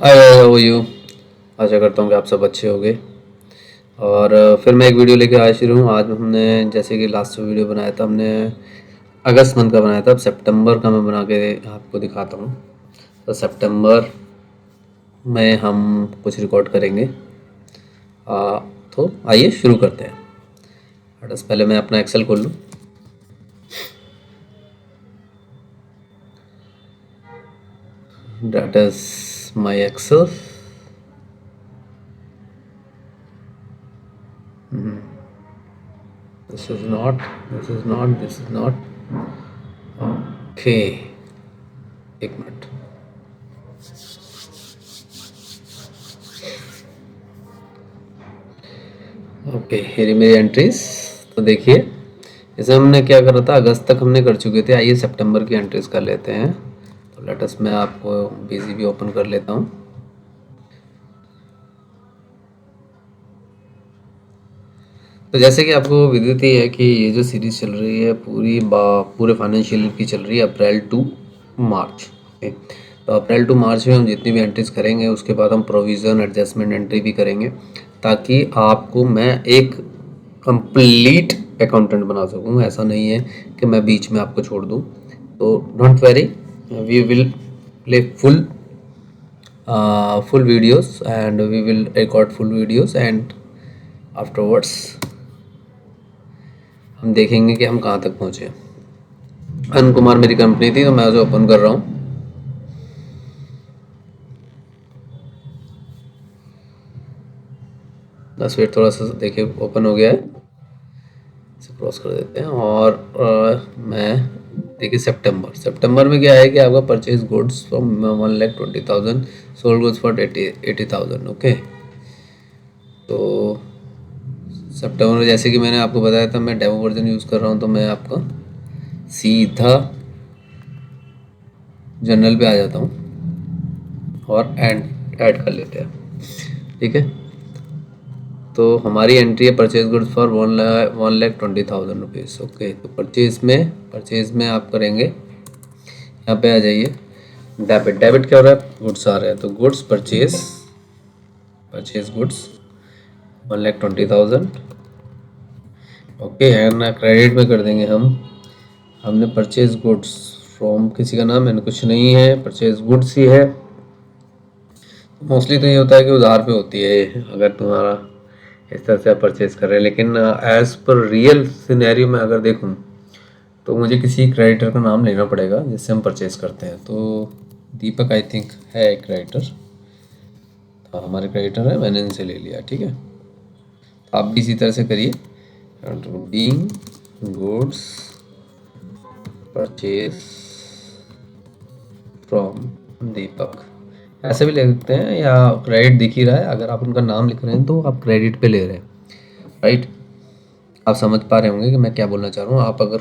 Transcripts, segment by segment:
Hi how are you. आशा करता हूँ कि आप सब अच्छे होंगे। और फिर मैं एक वीडियो लेके आया शुरू हूँ। आज हमने जैसे कि लास्ट वीडियो बनाया था, हमने अगस्त मंथ का बनाया था। अब सितंबर का मैं बना के आपको दिखाता हूँ। तो सितंबर में हम कुछ रिकॉर्ड करेंगे। तो आइए शुरू करते हैं। बस पहले मैं अपना एक्सेल खोल लूँ। That is my Excel. This is not, this is not, this is not. Okay, एक मिनट। ओके, ये मेरी एंट्रीज। तो देखिए, इसमें हमने क्या करा था, अगस्त तक हमने कर चुके थे। आइए सितंबर की एंट्रीज कर लेते हैं। तो लेटस मैं आपको बीजीबी ओपन कर लेता हूँ। तो जैसे कि आपको विदित ही है कि ये जो सीरीज चल रही है पूरे फाइनेंशियल ईयर की चल रही है, अप्रैल टू मार्च। ओके, तो अप्रैल टू मार्च में हम जितनी भी एंट्रीज करेंगे उसके बाद हम प्रोविज़न एडजस्टमेंट एंट्री भी करेंगे, ताकि आपको मैं एक कंप्लीट अकाउंटेंट बना सकूँ। ऐसा नहीं है कि मैं बीच में आपको छोड़ दूँ। तो don't worry, we will play full videos and we will record full videos and afterwards हम देखेंगे कि हम कहाँ तक पहुँचे। अन कुमार मेरी कंपनी थी, तो मैं उसे ओपन कर रहा हूँ। बस फिर थोड़ा सा देखिए ओपन हो गया है, इसे क्रॉस कर देते हैं। और मैं देखिए सितंबर में क्या है कि आपका purchase goods from 1,20,000, sold goods for 80,000। Okay, तो सितंबर में जैसे कि मैंने आपको बताया था, मैं डेमो वर्जन यूज़ कर रहा हूँ, तो मैं आपका सीधा जनरल पे आ जाता हूँ और ऐड कर लेते हैं। ठीक है, तो हमारी एंट्री है purchase goods for 1,20,000 rupees. Okay, तो परचेज में आप करेंगे, यहाँ पे आ जाइए। डेबिट क्या हो रहा है, गुड्स आ रहा है, तो goods purchase goods 1,20,000। Okay, and credit में कर देंगे हमने परचेज गुड्स फ्रॉम, किसी का नाम मैंने कुछ नहीं है, परचेज गुड्स ही है। मोस्टली तो ये होता है कि उधार पे होती है अगर तुम्हारा इस तरह से आप परचेज कर रहे हैं, लेकिन एज पर रियल सिनेरियो में अगर देखूं तो मुझे किसी क्रेडिटर का नाम लेना पड़ेगा जिससे हम परचेज करते हैं। तो दीपक आई थिंक है एक क्रेडिटर, हाँ हमारे क्रेडिटर है, मैंने इनसे ले लिया। ठीक है, तो आप भी इसी तरह से करिए। बीइंग गुड्स परचेज फ्रॉम दीपक, ऐसे भी ले सकते हैं, या क्रेडिट दिख ही रहा है, अगर आप उनका नाम लिख रहे हैं तो आप क्रेडिट पे ले रहे हैं। राइट, आप समझ पा रहे होंगे कि मैं क्या बोलना चाह रहा हूँ। आप अगर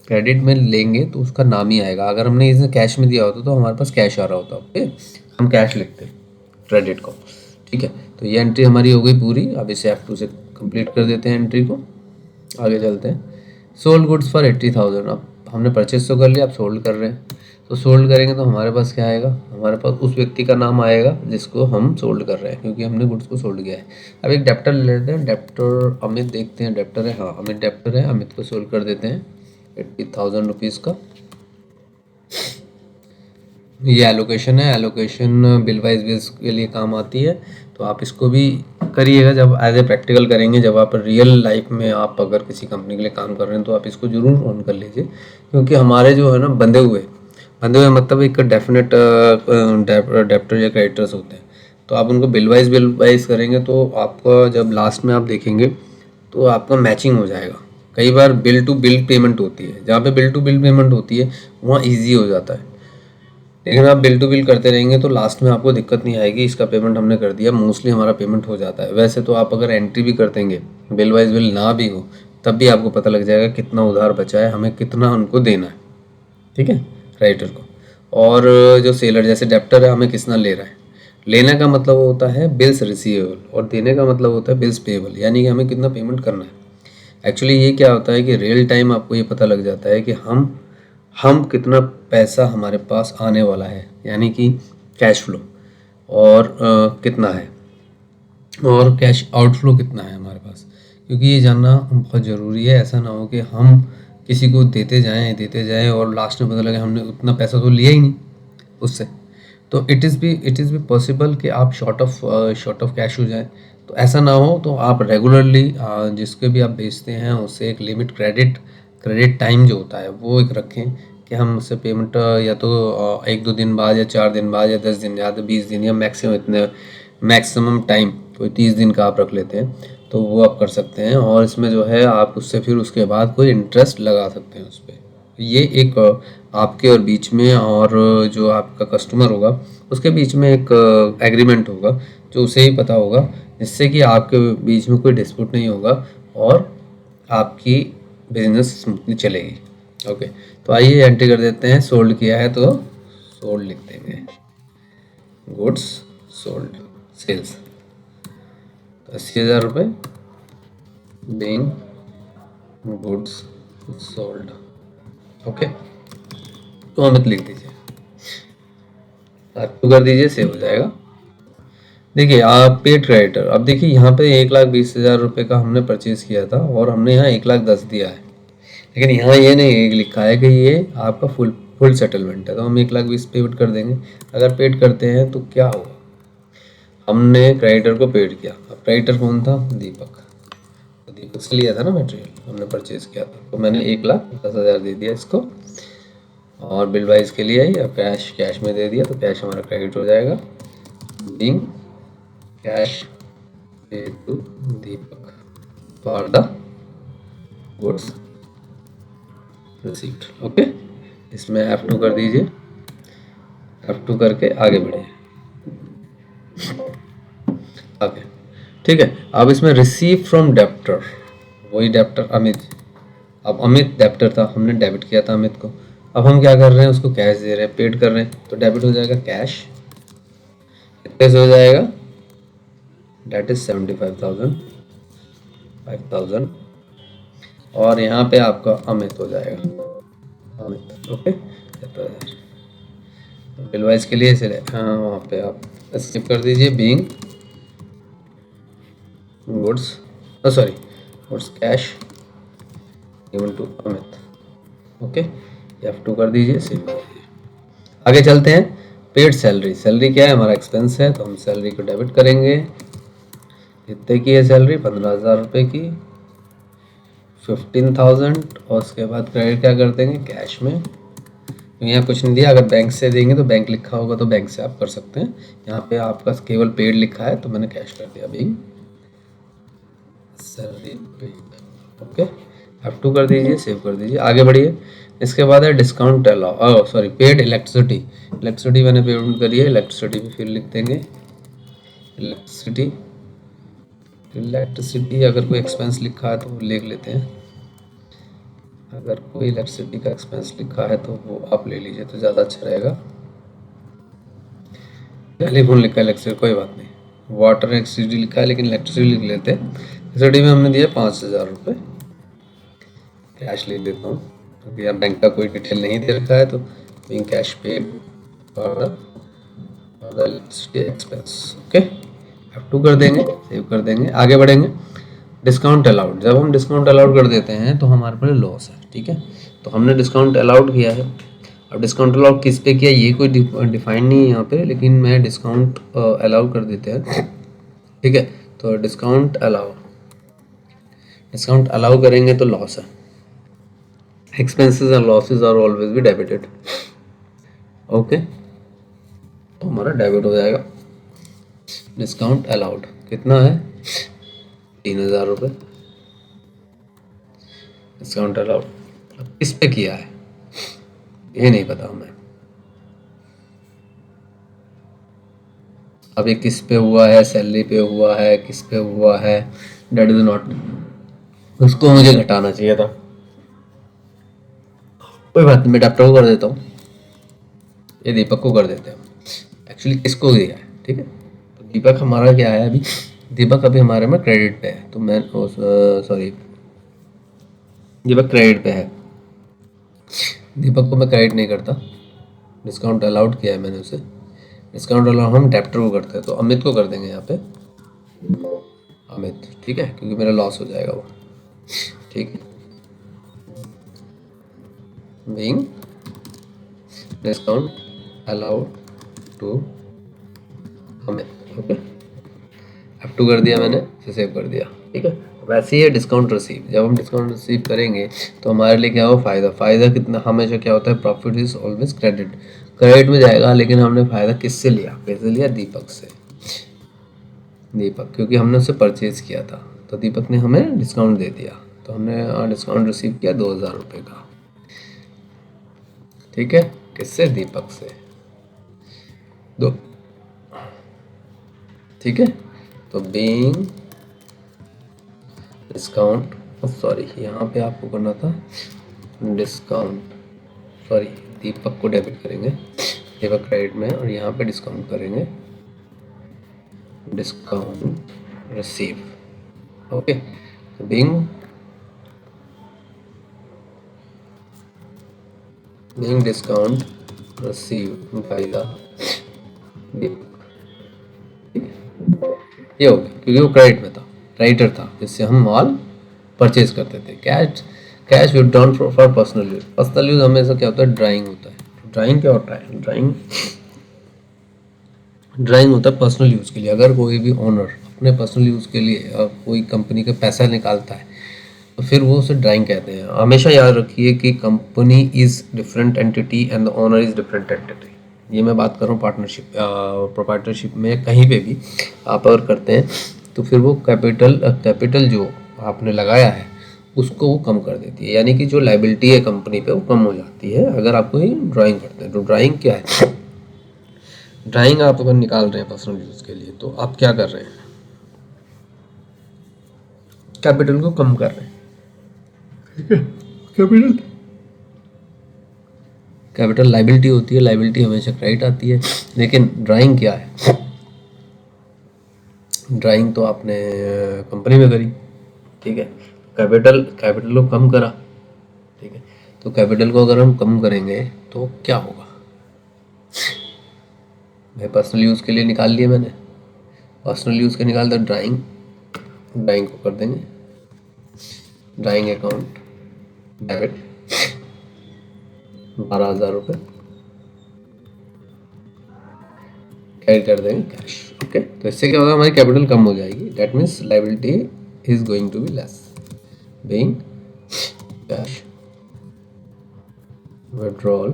क्रेडिट में लेंगे तो उसका नाम ही आएगा। अगर हमने इसे कैश में दिया होता तो हमारे पास कैश आ रहा होता। ओके, हम कैश लिखते क्रेडिट को। ठीक है, तो ये एंट्री हमारी हो गई पूरी। अब इसे F2 से कंप्लीट कर देते हैं एंट्री को, आगे चलते हैं। सोल्ड गुड्स फॉर 80,000, अब हमने परचेज तो कर लिया, अब सोल्ड कर रहे हैं। तो सोल्ड करेंगे तो हमारे पास क्या आएगा, हमारे पास उस व्यक्ति का नाम आएगा जिसको हम सोल्ड कर रहे हैं, क्योंकि हमने गुड्स को सोल्ड किया है। अब एक डेप्टर ले लेते हैं, डेप्टर अमित, देखते हैं डेप्टर है, हाँ अमित डेप्टर है, अमित को सोल्ड कर देते हैं 80,000 रुपीज़ का। ये एलोकेशन है, एलोकेशन बिल वाइज बिल्स के लिए काम आती है, तो आप इसको भी करिएगा जब एज ए प्रैक्टिकल करेंगे। जब आप रियल लाइफ में आप अगर किसी कंपनी के लिए काम कर रहे हैं तो आप इसको ज़रूर ऑन कर लीजिए, क्योंकि हमारे जो है ना बंधे हुए मतलब एक डेफिनेट डेप्टर या क्रेडिटर्स होते हैं, तो आप उनको बिल वाइज करेंगे तो आपका जब लास्ट में आप देखेंगे तो आपका मैचिंग हो जाएगा। कई बार बिल टू बिल पेमेंट होती है, जहाँ पे बिल टू बिल पेमेंट होती है वहाँ ईजी हो जाता है, लेकिन आप बिल टू बिल करते रहेंगे तो लास्ट में आपको दिक्कत नहीं आएगी। इसका पेमेंट हमने कर दिया, मोस्टली हमारा पेमेंट हो जाता है। वैसे तो आप अगर एंट्री भी कर देंगे, बिल वाइज बिल ना भी हो, तब भी आपको पता लग जाएगा कितना उधार बचा है, हमें कितना उनको देना है। ठीक है, क्रेडिटर को। और जो सेलर जैसे डेप्टर है, हमें कितना ले रहा है, लेने का मतलब होता है बिल्स रिसीवेबल, और देने का मतलब होता है बिल्स पेएबल, यानी कि हमें कितना पेमेंट करना है। एक्चुअली ये क्या होता है कि रियल टाइम आपको ये पता लग जाता है कि हम कितना पैसा हमारे पास आने वाला है, यानी कि कैश फ्लो, और कितना है, और कैश आउटफ्लो कितना है हमारे पास, क्योंकि ये जानना बहुत ज़रूरी है। ऐसा ना हो कि हम किसी को देते जाएं और लास्ट में पता लगे हमने उतना पैसा तो लिया ही नहीं उससे। तो इट इज़ भी पॉसिबल कि आप शॉर्ट ऑफ कैश हो जाए। तो ऐसा ना हो तो आप रेगुलरली जिसके भी आप बेचते हैं उससे एक लिमिट क्रेडिट टाइम जो होता है वो एक रखें कि हम उससे पेमेंट या तो 1-2 दिन बाद या 4 दिन बाद या 10 दिन या 20 दिन या मैक्सिमम टाइम कोई 30 दिन का आप रख लेते हैं तो वो आप कर सकते हैं। और इसमें जो है आप उससे फिर उसके बाद कोई इंटरेस्ट लगा सकते हैं उस पर। ये एक आपके और बीच में और जो आपका कस्टमर होगा उसके बीच में एक एग्रीमेंट होगा जो उसे ही पता होगा, जिससे कि आपके बीच में कोई डिस्प्यूट नहीं होगा और आपकी बिजनेस स्मूथली चलेगी। ओके, तो आइए एंट्री कर देते हैं। सोल्ड किया है तो सोल्ड लिख देंगे, गुड्स सोल्ड, सेल्स 80,000 रुपये, बीइंग गुड्स सोल्ड। ओके, तो अमित लिख दीजिए, आप कर दीजिए, सेव हो जाएगा। देखिए आप पेड क्रेडिटर, अब देखिए यहाँ पे 1,20,000 रुपये का हमने परचेज किया था और हमने यहाँ 1,10,000 दिया है, लेकिन यहाँ ये नहीं लिखा है कि ये आपका फुल सेटलमेंट है, तो हम 1,20,000 पेड कर देंगे। अगर पेड करते हैं तो क्या होगा, हमने क्रेडिटर को पेड किया। अब क्रेडिटर कौन था, दीपक, तो दीपक से लिया था ना मटेरियल, हमने परचेज किया था, तो मैंने 1,10,000 दे दिया इसको। और बिल वाइज के लिए या कैश में दे दिया, तो कैश हमारा क्रेडिट हो जाएगा, being cash paid to Deepak for the goods received. Okay, इसमें F2 कर दीजिए, F2 करके आगे बढ़िए। ओके, ठीक है। अब इसमें रिसीव फ्रॉम डेप्टर, वही डेप्टर अमित, अब अमित डेप्टर था, हमने डेबिट किया था अमित को, अब हम क्या कर रहे हैं, उसको कैश दे रहे हैं, पेड कर रहे हैं, तो डेबिट हो जाएगा कैश, कितने से हो जाएगा, डेट इज 75,000, 5,000, और यहाँ पे आपका अमित हो जाएगा, अमित। ओके, बिल वाइज के लिए इसे वहाँ पे आप स्किप कर दीजिए, being goods goods cash given to Amit. Okay, F2 कर दीजिए, सेव कर दीजिए। आगे चलते हैं। पेड सैलरी, सैलरी क्या है, हमारा एक्सपेंस है, तो हम सैलरी को डेबिट करेंगे। कितने की है सैलरी, 15,000 रुपये की, 15,000, और उसके बाद क्रेडिट क्या कर देंगे, कैश में। तो यहाँ कुछ नहीं दिया, अगर बैंक से देंगे तो बैंक लिखा होगा तो बैंक से आप कर सकते हैं। यहाँ पे आपका केवल पेड लिखा है तो मैंने कैश कर दिया, being salary paid. Okay, F2 कर दीजिए, सेव कर दीजिए, आगे बढ़िए। इसके बाद है डिस्काउंट अलाउ, पेड इलेक्ट्रिसिटी मैंने पेमेंट करी है, इलेक्ट्रिसिटी भी फिर लिख देंगे, इलेक्ट्रिसिटी अगर कोई एक्सपेंस लिखा है तो वो लिख लेते हैं, अगर कोई इलेक्ट्रिसिटी का एक्सपेंस लिखा है तो वो आप ले लीजिए तो ज़्यादा अच्छा रहेगा। टेलीफोन लिखा है इलेक्ट्रिसिटी, कोई बात नहीं, वाटर इलेक्ट्रिसिटी लिखा है लेकिन इलेक्ट्रिसिटी लिख लेते हैं। इलेक्ट्रिसिटी में हमने दिया 5,000 रुपये, कैश लिख देता हूँ क्योंकि यहाँ बैंक का कोई डिटेल नहीं दे रखा है, तो being cash paid for the electricity expense. Okay, F2 कर देंगे, सेव कर देंगे, आगे बढ़ेंगे। डिस्काउंट अलाउड, जब हम डिस्काउंट अलाउड कर देते हैं तो हमारे पर लॉस है, ठीक है, तो हमने डिस्काउंट अलाउड किया है। अब डिस्काउंट अलाउड किस पे किया ये कोई डिफाइन नहीं है यहाँ पे, लेकिन मैं डिस्काउंट अलाउ कर देते हैं, ठीक है। तो डिस्काउंट अलाउ करेंगे तो लॉस है, expenses and losses are always be debited. Okay, तो हमारा डेबिट हो जाएगा। डिस्काउंट अलाउड कितना है, 3,000 रुपये, डिस्काउंट अलाउड। अब किस पे किया है ये नहीं पता हमें, अब ये किस पे हुआ है, सैलरी पे हुआ है, किस पे हुआ है, डेट इज नॉट, उसको मुझे घटाना चाहिए था, कोई बात नहीं, मैं डॉक्टर को कर देता हूँ, ये दीपक को कर देते हैं। एक्चुअली किसको दिया है, ठीक है, तो दीपक हमारा क्या है, अभी दीपक अभी हमारे में क्रेडिट पे है, तो मैं दीपक क्रेडिट पे है, दीपक को मैं क्रेडिट नहीं करता, डिस्काउंट अलाउड किया है मैंने उसे। डिस्काउंट अलाउड हम डेप्टर को करते हैं, तो अमित को कर देंगे यहाँ पे अमित, ठीक है, क्योंकि मेरा लॉस हो जाएगा वो, ठीक है। Being discount allowed to Amit, okay. F2 कर दिया मैंने, इसे सेव कर दिया, ठीक है। वैसे ही है डिस्काउंट रिसीव, जब हम डिस्काउंट रिसीव करेंगे तो हमारे लिए क्या हो, फ़ायदा। फ़ायदा कितना, हमेशा क्या होता है, profit is always credit, credit में जाएगा। लेकिन हमने फ़ायदा किससे लिया, कैसे लिया, दीपक से। दीपक, क्योंकि हमने उससे परचेज किया था, तो दीपक ने हमें डिस्काउंट दे दिया, तो हमने डिस्काउंट रिसीव किया 2000 रुपये का, ठीक है। किससे, दीपक से, दो, ठीक है। तो बीइंग डिस्काउंट, सॉरी यहाँ पे आपको करना था डिस्काउंट, सॉरी दीपक को डेबिट करेंगे, दीपक क्रेडिट में, और यहाँ पे डिस्काउंट करेंगे डिस्काउंट रिसीव, ओके। तो being discount receive by the Deepak, ये हो गया, क्योंकि वो क्रेडिट में था, क्रेडिटर था, जिससे हम माल परचेज करते थे। Cash withdrawn for personal use, personal use हमेशा क्या होता है, ड्राइंग होता है। ड्राइंग क्या होता है, ड्राइंग होता है पर्सनल यूज़ के लिए। अगर कोई भी ओनर अपने पर्सनल यूज़ के लिए कोई कंपनी का पैसा निकालता है, तो फिर वो उसे ड्राइंग कहते हैं। हमेशा याद रखिए कि company is different entity and the owner is different entity. ये मैं बात कर रहा हूँ पार्टनरशिप, प्रोप्राइटरशिप में, कहीं पे भी आप अगर करते हैं तो फिर वो कैपिटल जो आपने लगाया है उसको वो कम कर देती है, यानी कि जो लाइबिलिटी है कंपनी पे वो कम हो जाती है अगर आप कोई ड्राइंग करते हैं। तो ड्राइंग क्या है, ड्राइंग आप अगर निकाल रहे हैं पर्सनल यूज़ के लिए, तो आप क्या कर रहे हैं, कैपिटल को कम कर रहे हैं, ठीक है। कैपिटल लाइबिलिटी होती है, लाइबिलिटी हमेशा क्रेडिट आती है। लेकिन ड्राइंग क्या है, ड्राइंग तो आपने कंपनी में करी, ठीक है। कैपिटल को कम करा, ठीक है। तो कैपिटल को अगर हम कम करेंगे तो क्या होगा, भाई पर्सनल यूज़ के लिए निकाल लिया मैंने, पर्सनल यूज़ के निकाल दो, ड्राइंग को कर देंगे ड्राइंग अकाउंट डेबिट 12,000 रुपये, क्रेडिट कर देंगे कैश, ओके। तो इससे क्या होगा, हमारी कैपिटल कम हो जाएगी, that means liability is going to be less, being cash withdrawal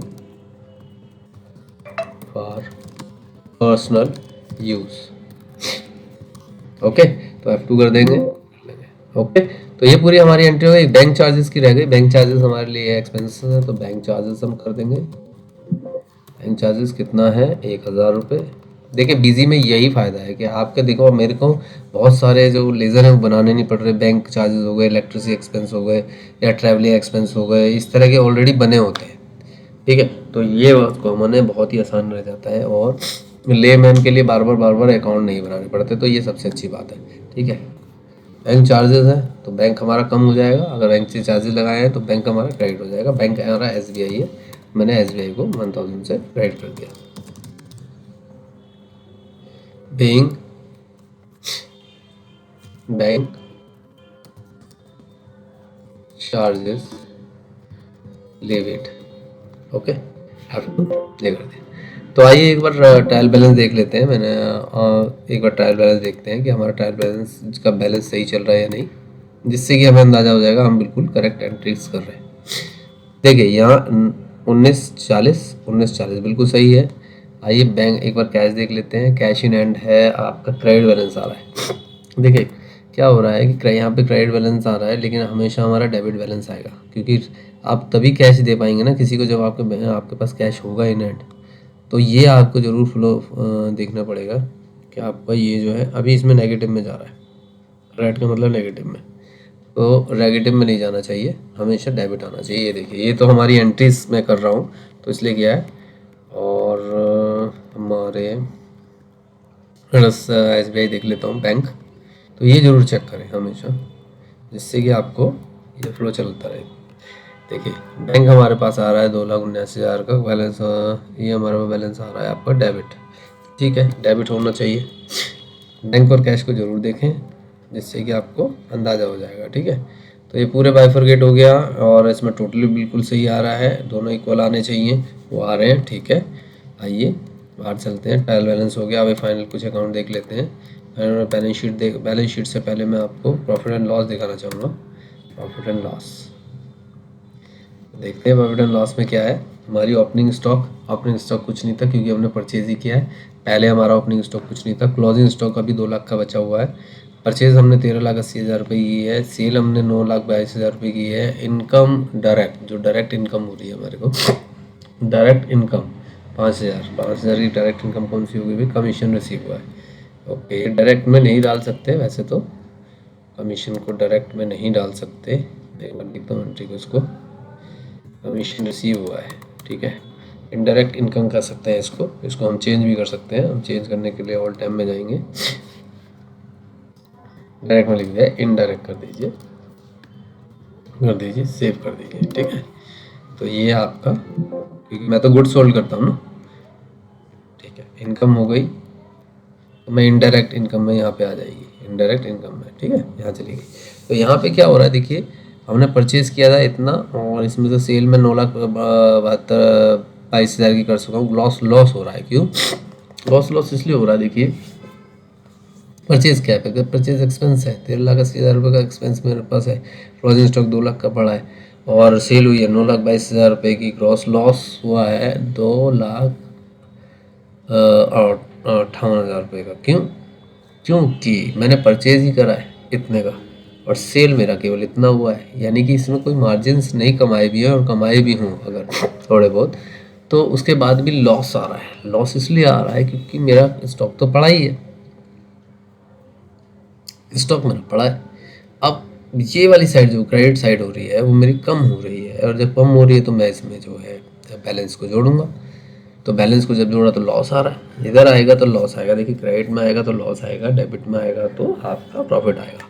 for personal use, okay. तो F2 कर देंगे, ओके। तो ये पूरी हमारी एंट्री हो गई। बैंक चार्जेस की रह गई, बैंक चार्जेस हमारे लिए एक्सपेंसेस है, तो बैंक चार्जेस हम कर देंगे। बैंक चार्जेस कितना है, 1,000 रुपये। देखिए बिजी में यही फ़ायदा है कि आपके, देखो मेरे को बहुत सारे जो लेज़र हैं वो बनाने नहीं पड़ रहे। बैंक चार्जेस हो गए, इलेक्ट्रिसिटी एक्सपेंस हो गए, या ट्रैवलिंग एक्सपेंस हो गए, इस तरह के ऑलरेडी बने होते हैं, ठीक है। तो ये कॉमन है, बहुत ही आसान रह जाता है, और लेमैन के लिए बार बार अकाउंट नहीं बनाने पड़ते, तो ये सबसे अच्छी बात है, ठीक है। बैंक चार्जेस है तो बैंक हमारा कम हो जाएगा, अगर बैंक से चार्जेस लगाए हैं तो बैंक हमारा क्रेडिट हो जाएगा। बैंक हमारा SBI है, मैंने SBI को 1000 से क्रेडिट कर दिया। Being bank charges levied, okay, ये कर दिया। तो आइए एक बार ट्रायल बैलेंस देख लेते हैं। मैंने एक बार ट्रायल बैलेंस देखते हैं कि हमारा ट्रायल बैलेंस का बैलेंस सही चल रहा है या नहीं, जिससे कि हमें अंदाज़ा हो जाएगा हम बिल्कुल करेक्ट एंट्रीज कर रहे हैं। देखिए यहाँ 1940 बिल्कुल सही है। आइए बैंक एक बार कैश देख लेते हैं। कैश इन हैंड है, आपका क्रेडिट बैलेंस आ रहा है। देखिए क्या हो रहा है कि यहाँ पे क्रेडिट बैलेंस आ रहा है, लेकिन हमेशा हमारा डेबिट बैलेंस आएगा, क्योंकि आप तभी कैश दे पाएंगे ना किसी को जब आपके पास कैश होगा इन हैंड। तो ये आपको ज़रूर फ्लो देखना पड़ेगा कि आपका ये जो है अभी इसमें नेगेटिव में जा रहा है, रेड का मतलब नेगेटिव में, तो नेगेटिव में नहीं जाना चाहिए, हमेशा डेबिट आना चाहिए। ये देखिए ये तो हमारी एंट्रीज मैं कर रहा हूँ, तो इसलिए क्या है। और हमारे SBI देख लेता हूँ बैंक, तो ये ज़रूर चेक करें हमेशा, जिससे कि आपको ये फ्लो चलता रहे। देखिए बैंक हमारे पास आ रहा है 2,79,000 का बैलेंस, ये हमारे पास बैलेंस आ रहा है आपका डेबिट। ठीक है, डेबिट होना चाहिए। बैंक और कैश को ज़रूर देखें जिससे कि आपको अंदाज़ा हो जाएगा। ठीक है, तो ये पूरे बाइफरकेट हो गया और इसमें टोटली बिल्कुल सही आ रहा है, दोनों इक्वल आने चाहिए, वो आ रहे हैं। ठीक है, आइए बाहर चलते हैं। ट्रायल बैलेंस हो गया, अभी फाइनल कुछ अकाउंट देख लेते हैं। बैलेंस शीट से पहले मैं आपको प्रॉफिट एंड लॉस दिखाना चाहूँगा। प्रॉफिट एंड लॉस देखते हैं, प्रॉफिट एंड लॉस में क्या है। हमारी ओपनिंग स्टॉक कुछ नहीं था क्योंकि हमने परचेज ही किया है। पहले हमारा ओपनिंग स्टॉक कुछ नहीं था। क्लोजिंग स्टॉक अभी 2 लाख का बचा हुआ है। परचेज हमने 13,80,000 रुपये की है। सेल हमने 9,22,000 रुपये की है। इनकम डायरेक्ट, जो डायरेक्ट इनकम हो रही है हमारे को, डायरेक्ट इनकम 5,000 की डायरेक्ट इनकम कौन सी होगी भाई? कमीशन रिसीव हुआ है। ओके, डायरेक्ट में नहीं डाल सकते वैसे तो, कमीशन को डायरेक्ट में नहीं डाल सकते। एक बार लिखता हूँ एंट्री को, इसको कमीशन रिसीव हुआ है। ठीक है, इनडायरेक्ट इनकम कर सकते हैं इसको हम चेंज भी कर सकते हैं। हम चेंज करने के लिए ऑल टाइम में जाएंगे, डायरेक्ट में लिख दिया, इनडायरेक्ट कर दीजिए, सेव कर दीजिए। ठीक है, तो ये आपका, क्योंकि मैं तो गुड्स सोल्ड करता हूँ ना। ठीक है, इनकम हो गई, तो मैं इनडायरेक्ट इनकम में यहाँ पे आ जाएगी, इनडायरेक्ट इनकम में। ठीक है, यहाँ चली गई। तो यहाँ पे क्या हो रहा है देखिए, हमने परचेज़ किया था इतना और इसमें से सेल में 9,72,22,000 की कर चुका हूँ। लॉस हो रहा है, क्यों लॉस इसलिए हो रहा है देखिए, परचेज़ क्या है, परचेज एक्सपेंस है, 13,80,000 रुपये का एक्सपेंस मेरे पास है। क्लोजिंग स्टॉक 2 लाख का पड़ा है और सेल हुई है 9,22,000 रुपये की। ग्रॉस लॉस हुआ है 2,58,000 रुपये का। क्यों? क्योंकि मैंने परचेज ही करा है इतने का और सेल मेरा केवल इतना हुआ है, यानी कि इसमें कोई मार्जिन्स नहीं कमाए भी है, और कमाए भी हूँ अगर थोड़े बहुत, तो उसके बाद भी लॉस आ रहा है। लॉस इसलिए आ रहा है क्योंकि मेरा स्टॉक तो पड़ा ही है, स्टॉक मेरा पड़ा है। अब ये वाली साइड जो क्रेडिट साइड हो रही है वो मेरी कम हो रही है, और जब कम हो रही है तो मैं इसमें जो है बैलेंस को जोड़ूंगा। तो बैलेंस को जब जोड़ा तो लॉस आ रहा है, इधर आएगा तो लॉस आएगा। देखिए, क्रेडिट में आएगा तो लॉस आएगा, डेबिट में आएगा तो आपका प्रॉफिट आएगा।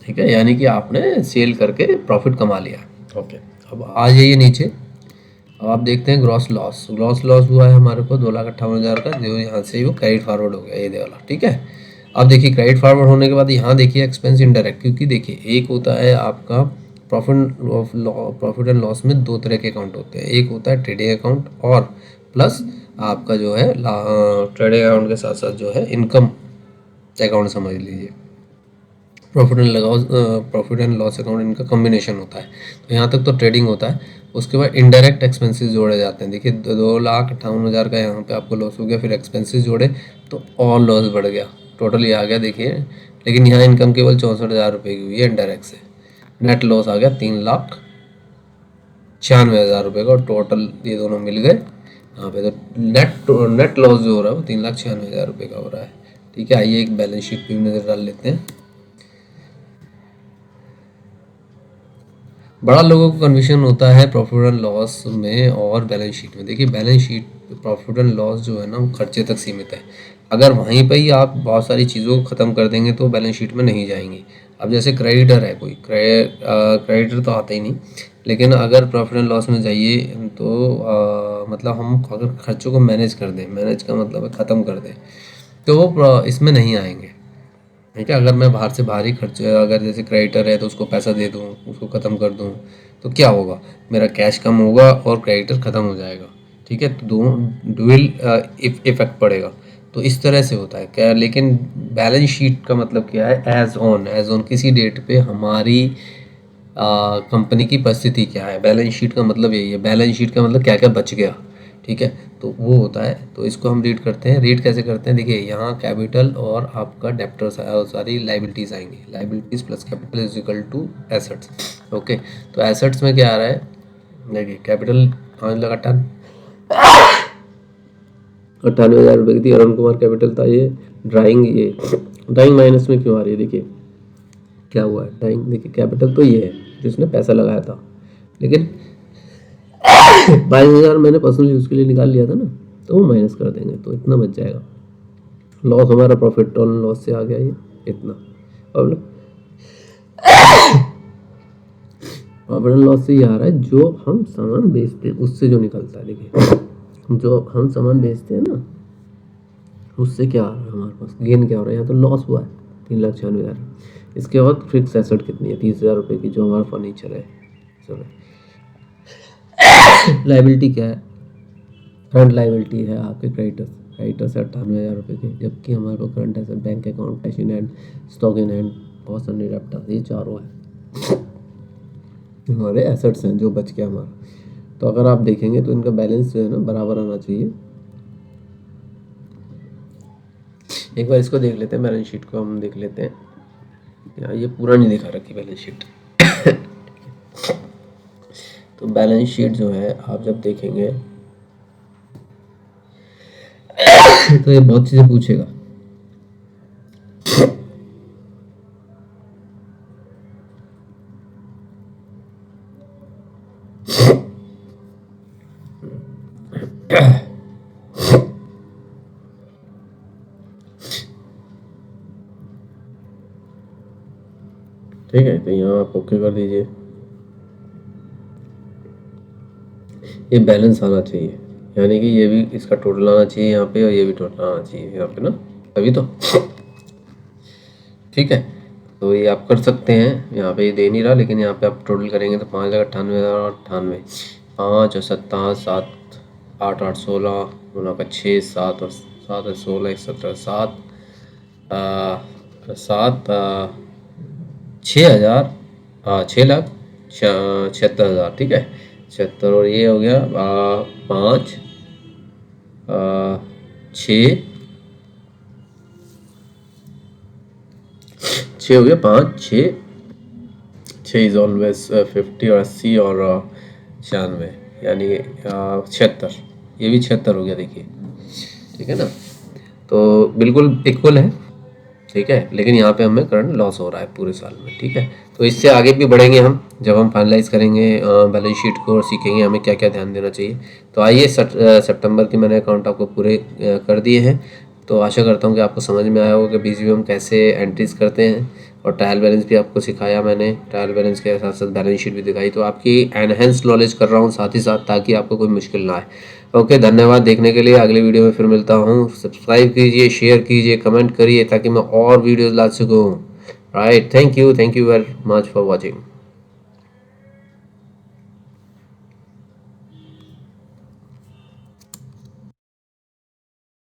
ठीक है, यानी कि आपने सेल करके प्रॉफिट कमा लिया। ओके, अब आ जाइए नीचे। अब आप देखते हैं ग्रॉस लॉस हुआ है हमारे को 2,58,000 का, जो यहाँ से वो क्रेडिट फॉरवर्ड हो गया ये वाला। ठीक है, अब देखिए क्रेडिट फॉरवर्ड होने के बाद यहाँ देखिए एक्सपेंस इनडायरेक्ट, क्योंकि देखिए एक होता है आपका प्रॉफिट एंड लॉस में 2 तरह के अकाउंट होते हैं। एक होता है ट्रेडिंग अकाउंट और प्लस आपका जो है ट्रेडिंग अकाउंट के साथ साथ जो है इनकम अकाउंट समझ लीजिए। प्रॉफिट एंड लॉस अकाउंट इनका कॉम्बिनेशन होता है। तो यहाँ तक तो ट्रेडिंग होता है। उसके बाद इनडायरेक्ट एक्सपेंसेस जोड़े जाते हैं। देखिए 2,58,000 का यहाँ पे आपको लॉस हो गया, फिर एक्सपेंसेस जोड़े तो और लॉस बढ़ गया, टोटल ये आ गया देखिए। लेकिन यहाँ इनकम केवल 64,000 रुपये की हुई है इनडायरेक्ट से। नेट लॉस आ गया 3,96,000 रुपये का, और टोटल ये दोनों मिल गए यहाँ पे। तो नेट लॉस जो हो रहा है वो 3,96,000 रुपये का हो रहा है। ठीक है, आइए एक बैलेंस शीट पे नज़र डाल लेते हैं। बड़ा लोगों को कन्फ्यूजन होता है प्रॉफिट एंड लॉस में और बैलेंस शीट में। देखिए balance sheet profit and loss जो है ना वो खर्चे तक सीमित है। अगर वहीं पे ही आप बहुत सारी चीज़ों को ख़त्म कर देंगे तो बैलेंस शीट में नहीं जाएंगी। अब जैसे क्रेडिटर है कोई, क्रेडिटर तो आता ही नहीं, लेकिन अगर प्रॉफिट एंड लॉस में जाइए तो मतलब हम अगर खर्चों को मैनेज कर दें, मैनेज का मतलब है ख़त्म कर दें, तो वो इसमें नहीं आएंगे। ठीक है, अगर मैं बाहर से बाहरी खर्च, अगर जैसे क्रेडिटर है तो उसको पैसा दे दूँ, उसको ख़त्म कर दूँ, तो क्या होगा, मेरा कैश कम होगा और क्रेडिटर ख़त्म हो जाएगा। ठीक है, तो दोनों डुअल इफेक्ट पड़ेगा। तो इस तरह से होता है क्या। लेकिन बैलेंस शीट का मतलब क्या है, एज ऑन किसी डेट पे हमारी कंपनी की परिस्थिति क्या है। बैलेंस शीट का मतलब यही है, बैलेंस शीट का मतलब क्या क्या बच गया। ठीक है, तो वो होता है। तो इसको हम रीड करते हैं। रीड कैसे करते हैं, देखिए यहाँ कैपिटल और आपका डेप्टर्स सारी लाइबिलिटीज़ आएंगी। Liabilities plus capital is equal to assets. Okay, तो एसेट्स में क्या आ रहा है, देखिए कैपिटल 5,98,000 रुपये की थी। अरुण कुमार कैपिटल था ये। ड्राइंग माइनस में क्यों आ रही है, देखिए क्या हुआ है। ड्राइंग देखिए कैपिटल तो ये है जिसने पैसा लगाया था, लेकिन 22,000 मैंने पर्सनल यूज़ के लिए निकाल लिया था ना, तो वो माइनस कर देंगे तो इतना बच जाएगा। लॉस हमारा प्रॉफिट और लॉस से आ गया ये इतना। अब प्रॉफिट एंड लॉस से ये आ रहा है जो हम सामान बेचते हैं उससे जो निकलता है। देखिए जो हम सामान बेचते हैं ना उससे क्या आ रहा है हमारे पास, गेन क्या हो रहा है। यहाँ तो लॉस हुआ है 3,96,000। इसके बाद फिक्स एसेट कितनी है 30,000 रुपये की, जो हमारा फर्नीचर है सब है। लाइबिलिटी क्या है, करंट लाइबिलिटी है आपके क्रेडिटर्स, क्रेडिटर्स है 98,000 रुपये के, जबकि हमारे पास current asset bank account, cash in hand, stock in hand और सन्नी डेप्टर, ये चारों है हमारे एसेट्स हैं जो बच गया हमारा। तो अगर आप देखेंगे तो इनका बैलेंस जो है ना बराबर आना चाहिए। एक बार इसको देख लेते हैं, बैलेंस शीट को हम देख लेते हैं। यार ये पूरा नहीं दिखा रखी बैलेंस शीट। तो बैलेंस शीट जो है आप जब देखेंगे तो ये बहुत चीजें पूछेगा। ठीक है, तो यहाँ आप ओके कर दीजिए। ये बैलेंस आना चाहिए, यानी कि ये भी इसका टोटल आना चाहिए यहाँ पे और ये भी टोटल आना चाहिए यहाँ पे ना, तभी तो। ठीक है, तो ये आप कर सकते हैं। यहाँ पे ये दे नहीं रहा, लेकिन यहाँ पे आप टोटल करेंगे तो 5,98,098, 5 और 7 7 8 8 16 गुना का 6 7 और 7 और 16 17 7 7 6,000 6,76,000। ठीक है 76, और ये हो गया 5 6 हो गया 5 6 6 इज ऑलवेज 50 और 80 और 96, यानी 76, ये भी 76 हो गया देखिए। ठीक है ना, तो बिल्कुल इक्वल है। ठीक है, लेकिन यहाँ पे हमें करंट लॉस हो रहा है पूरे साल में। ठीक है, तो इससे आगे भी बढ़ेंगे हम जब हम फाइनलाइज करेंगे बैलेंस शीट को और सीखेंगे हमें क्या क्या ध्यान देना चाहिए। तो आइए सितंबर की मैंने अकाउंट आपको पूरे कर दिए हैं। तो आशा करता हूँ कि आपको समझ में आया होगा कि बीच में हम कैसे एंट्रीज करते हैं, और ट्रायल बैलेंस भी आपको सिखाया मैंने, ट्रायल बैलेंस के साथ साथ बैलेंस शीट भी दिखाई। तो आपकी एनहेंस नॉलेज कर रहा हूँ साथ ही साथ, ताकि आपको कोई मुश्किल ना आए। ओके, धन्यवाद देखने के लिए। अगले वीडियो में फिर मिलता हूँ। सब्सक्राइब कीजिए, शेयर कीजिए, कमेंट करिए, ताकि मैं और वीडियोस ला सकूँ। Right, thank you very much for watching.